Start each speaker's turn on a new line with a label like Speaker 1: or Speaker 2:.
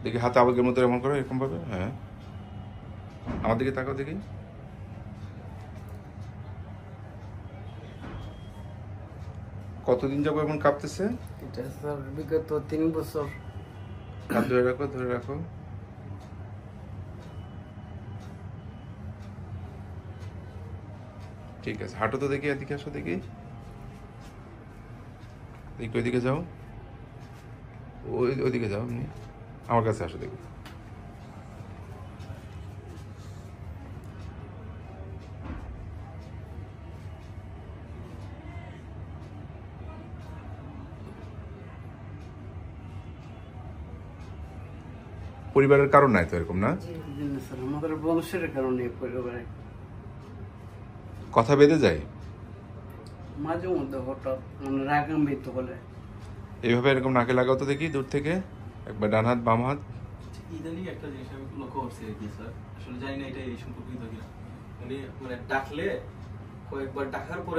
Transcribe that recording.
Speaker 1: দেখি হাতে আবেগের মতো এমন করো, এরকম ভাবে। হ্যাঁ, আমার দিকে তাকাও দেখি। কতদিন যাবো এমন কাঁপতেছে?
Speaker 2: এটা স্যার বিগত 3 বছর।
Speaker 1: হাত ধরে রাখো, ধরে রাখো। ঠিক আছে, হাঁটো তো দেখি, এদিকে আসো দেখি। দেখি ওইদিকে যাও, ওইদিকে যাও, এমনি আমার কাছে আসো দেখি। পরিবারের কারণ নাই তো এরকম, না?
Speaker 2: স্যার আমাদের বংশের কারণে পরিবারে
Speaker 1: কথা বেঁধে যায়
Speaker 2: মাঝে মধ্যে হঠাৎ মানে রাগান্বিত হলে।
Speaker 1: এইভাবে এরকম নাকে লাগাও তো দেখি দূর থেকে একবার, ডান হাত বাম হাত।
Speaker 3: ইদানিং একটা জিনিস আমি লক্ষ্য করছি আর কি স্যার, আসলে জানি না এটা এই সম্পর্কিত কিনা, মানে ডাকলে কয়েকবার ডাকার পরে